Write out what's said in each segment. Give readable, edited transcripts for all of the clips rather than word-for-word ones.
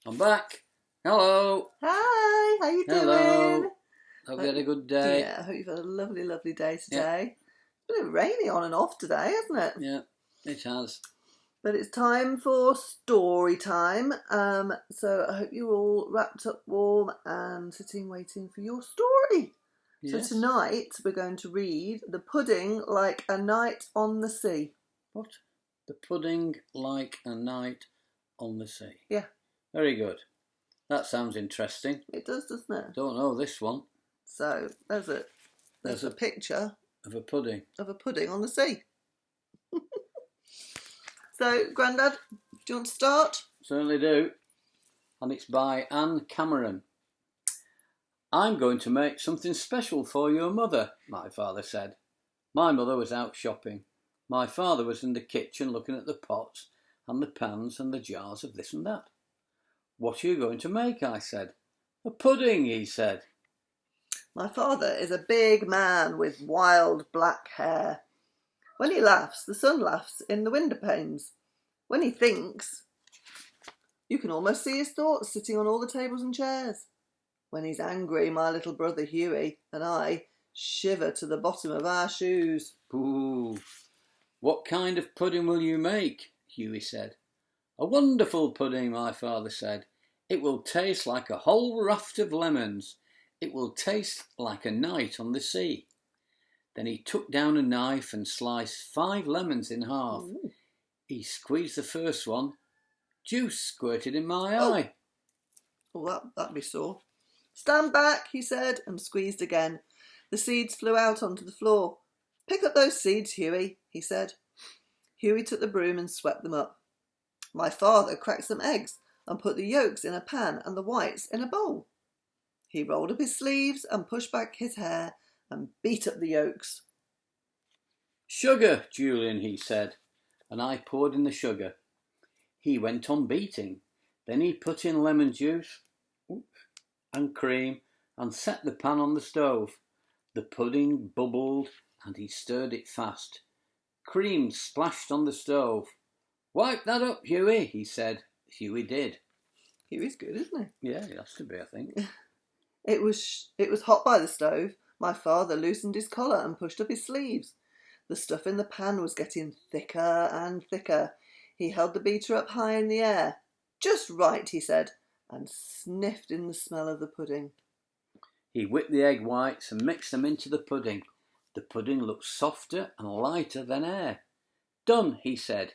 I'm back. Hello. Hi, how you Hello. doing? Hope you had a good day. Yeah, I hope you've had a lovely, lovely day Yeah. today. It's been rainy on and off today, hasn't it? Yeah, it has. But it's time for story time. So I hope you're all wrapped up warm and sitting waiting for your story. Yes. So tonight we're going to read The Pudding Like a Night on the Sea. What? The Pudding Like a Night on the Sea. Yeah. Very good. That sounds interesting. It does, doesn't it? Don't know this one. So there's a picture of a pudding. Of a pudding on the sea. So, Grandad, do you want to start? Certainly do. And it's by Anne Cameron. I'm going to make something special for your mother, my father said. My mother was out shopping. My father was in the kitchen looking at the pots and the pans and the jars of this and that. What are you going to make? I said. A pudding, he said. My father is a big man with wild black hair. When he laughs, the sun laughs in the window panes. When he thinks, you can almost see his thoughts sitting on all the tables and chairs. When he's angry, my little brother Hughie and I shiver to the bottom of our shoes. Ooh. What kind of pudding will you make? Hughie said. A wonderful pudding, my father said. It will taste like a whole raft of lemons. It will taste like a night on the sea. Then he took down a knife and sliced 5 lemons in half. Ooh. He squeezed the first one. Juice squirted in my eye. Oh, that'd be sore. Stand back, he said, and squeezed again. The seeds flew out onto the floor. Pick up those seeds, Hughie, he said. Hughie took the broom and swept them up. My father cracked some eggs and put the yolks in a pan and the whites in a bowl. He rolled up his sleeves and pushed back his hair and beat up the yolks. Sugar, Julian, he said, and I poured in the sugar. He went on beating. Then he put in lemon juice and cream and set the pan on the stove. The pudding bubbled and he stirred it fast. Cream splashed on the stove. Wipe that up, Hughie, he said. Hughie did. Hughie's good, isn't he? Yeah, he has to be, I think. It was hot by the stove. My father loosened his collar and pushed up his sleeves. The stuff in the pan was getting thicker and thicker. He held the beater up high in the air. Just right, he said, and sniffed in the smell of the pudding. He whipped the egg whites and mixed them into the pudding. The pudding looked softer and lighter than air. Done, he said.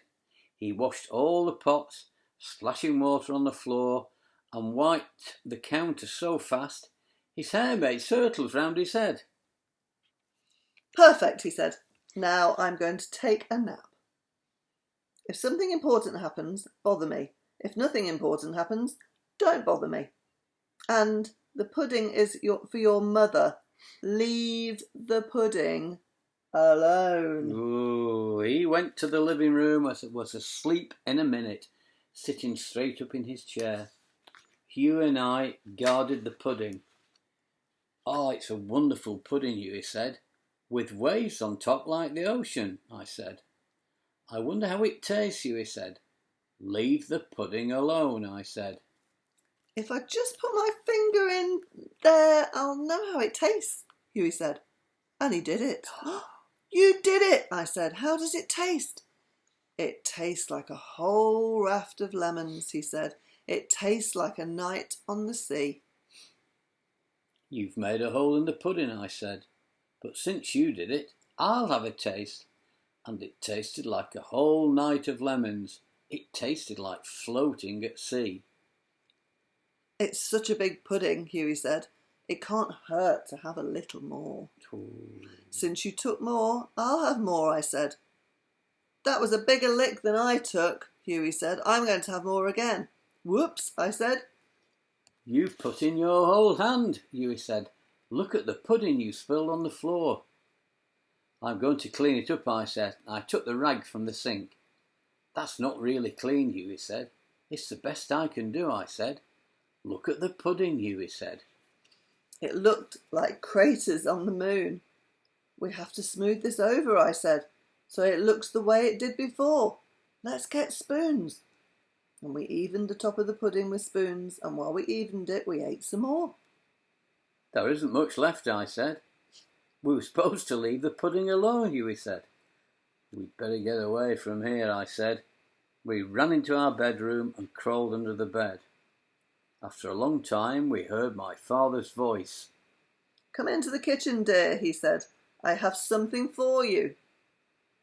He washed all the pots, splashing water on the floor, and wiped the counter so fast his hair made circles round his head. Perfect, he said. Now I'm going to take a nap. If something important happens, bother me. If nothing important happens, don't bother me. And the pudding is for your mother. Leave the pudding alone. Ooh, he went to the living room and was asleep in a minute, sitting straight up in his chair. Hugh and I guarded the pudding. Oh, it's a wonderful pudding, Hughie said. With waves on top like the ocean, I said. I wonder how it tastes, Hughie said. Leave the pudding alone, I said. If I just put my finger in there, I'll know how it tastes, Hughie said. And he did it. You did it, I said. How does it taste? It tastes like a whole raft of lemons, he said. It tastes like a night on the sea. You've made a hole in the pudding, I said. But since you did it, I'll have a taste. And it tasted like a whole night of lemons. It tasted like floating at sea. It's such a big pudding, Hughie said. It can't hurt to have a little more. Ooh. Since you took more, I'll have more, I said. That was a bigger lick than I took, Hughie said. I'm going to have more again. Whoops, I said. You've put in your whole hand, Hughie said. Look at the pudding you spilled on the floor. I'm going to clean it up, I said. I took the rag from the sink. That's not really clean, Hughie said. It's the best I can do, I said. Look at the pudding, Hughie said. It looked like craters on the moon. We have to smooth this over, I said, so it looks the way it did before. Let's get spoons. And we evened the top of the pudding with spoons, and while we evened it, we ate some more. There isn't much left, I said. We were supposed to leave the pudding alone, Hughie said. We'd better get away from here, I said. We ran into our bedroom and crawled under the bed. After a long time, we heard my father's voice. Come into the kitchen, dear, he said. I have something for you.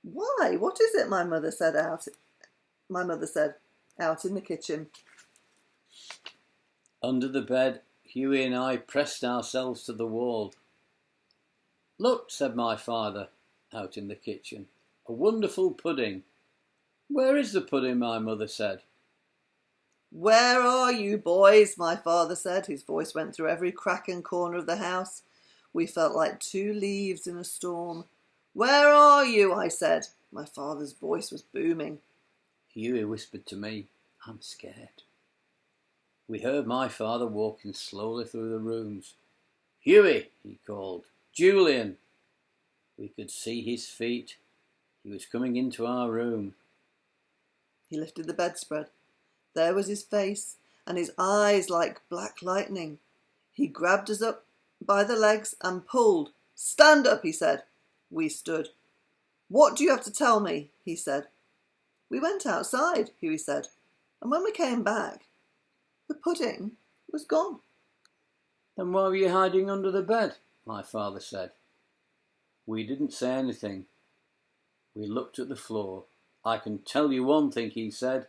Why? What is it? My mother said out in the kitchen. Under the bed, Hughie and I pressed ourselves to the wall. Look, said my father, out in the kitchen. A wonderful pudding. Where is the pudding? My mother said. Where are you, boys? My father said. His voice went through every crack and corner of the house. We felt like two leaves in a storm. Where are you? I said. My father's voice was booming. Hughie whispered to me, I'm scared. We heard my father walking slowly through the rooms. Hughie, he called. Julian. We could see his feet. He was coming into our room. He lifted the bedspread. There was his face, and his eyes like black lightning. He grabbed us up by the legs and pulled. Stand up, he said. We stood. What do you have to tell me? He said. We went outside, Hughie said, and when we came back, the pudding was gone. Then why were you hiding under the bed? My father said. We didn't say anything. We looked at the floor. I can tell you one thing, he said.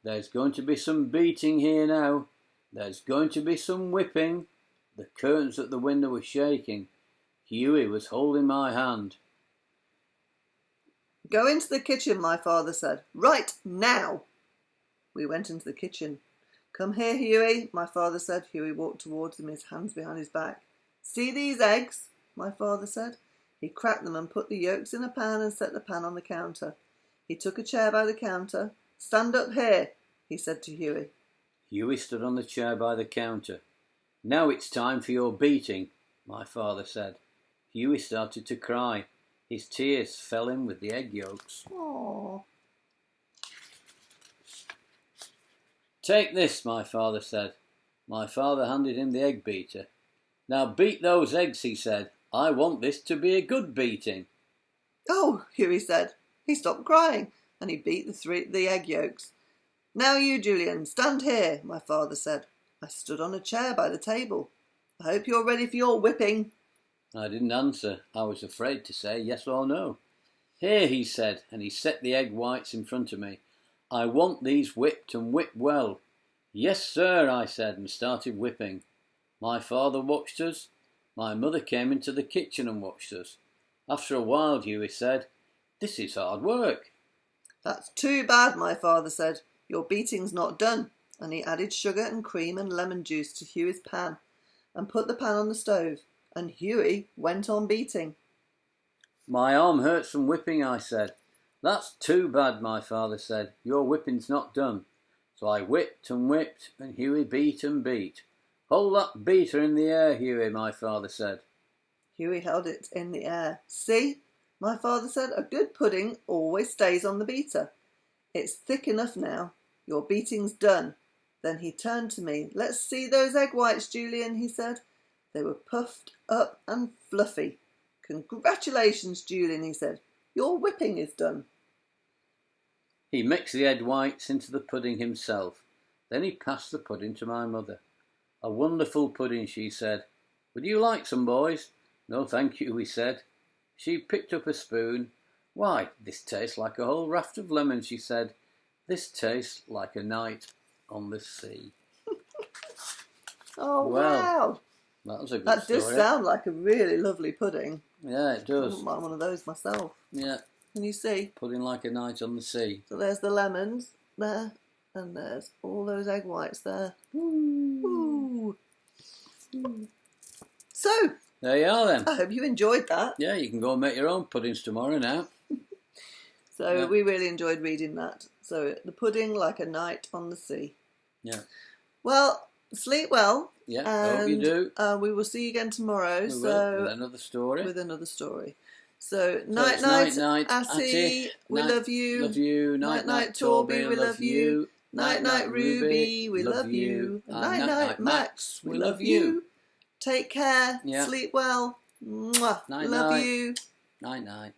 There's going to be some beating here now. There's going to be some whipping. The curtains at the window were shaking. Hughie was holding my hand. Go into the kitchen, my father said. Right now. We went into the kitchen. Come here, Hughie, my father said. Hughie walked towards him, his hands behind his back. See these eggs? My father said. He cracked them and put the yolks in a pan and set the pan on the counter. He took a chair by the counter. Stand up here, he said to Hughie. Hughie stood on the chair by the counter. Now it's time for your beating, my father said. Hughie started to cry. His tears fell in with the egg yolks. Aww. Take this, my father said. My father handed him the egg beater. Now beat those eggs, he said. I want this to be a good beating. Oh, Hughie said. He stopped crying and he beat the egg yolks. Now you, Julian, stand here, my father said. I stood on a chair by the table. I hope you're ready for your whipping. I didn't answer. I was afraid to say yes or no. Here, he said, and he set the egg whites in front of me. I want these whipped and whipped well. Yes, sir, I said, and started whipping. My father watched us. My mother came into the kitchen and watched us. After a while, Hughie said, This is hard work. That's too bad, my father said. Your beating's not done. And he added sugar and cream and lemon juice to Hughie's pan and put the pan on the stove. And Hughie went on beating. My arm hurts from whipping, I said. That's too bad, my father said. Your whipping's not done. So I whipped and whipped, and Hughie beat and beat. Hold that beater in the air, Hughie, my father said. Hughie held it in the air. See, my father said, a good pudding always stays on the beater. It's thick enough now. Your beating's done. Then he turned to me. Let's see those egg whites, Julian, he said. They were puffed up and fluffy. Congratulations, Julian, he said. Your whipping is done. He mixed the egg whites into the pudding himself. Then he passed the pudding to my mother. A wonderful pudding, she said. Would you like some, boys? No, thank you, he said. She picked up a spoon. Why, this tastes like a whole raft of lemons, she said. This tastes like a night on the sea. Oh, well, wow. That was a good That story. does sound like a really lovely pudding. Yeah, it I does. wouldn't mind one of those myself. Yeah, Can you see? pudding like a night on the sea. So there's the lemons there, and there's all those egg whites there. Ooh. So, There you are then. I hope you enjoyed that. Yeah, you can go and make your own puddings tomorrow now. So Yeah. we really enjoyed reading that. So the pudding like a night on the sea. Yeah. Well, sleep well. Yeah, And hope you do. We will see you again tomorrow. We so will, with another story. with another story. So So night it's night, night, Atty. We Night- love you. Love you. Night, Night, Torby, we love you. Night, night, Ruby, we love you. Night, night, Max, we love you. Take care. Yeah. Sleep well. Mwah. Night, Love night. you. Night, night.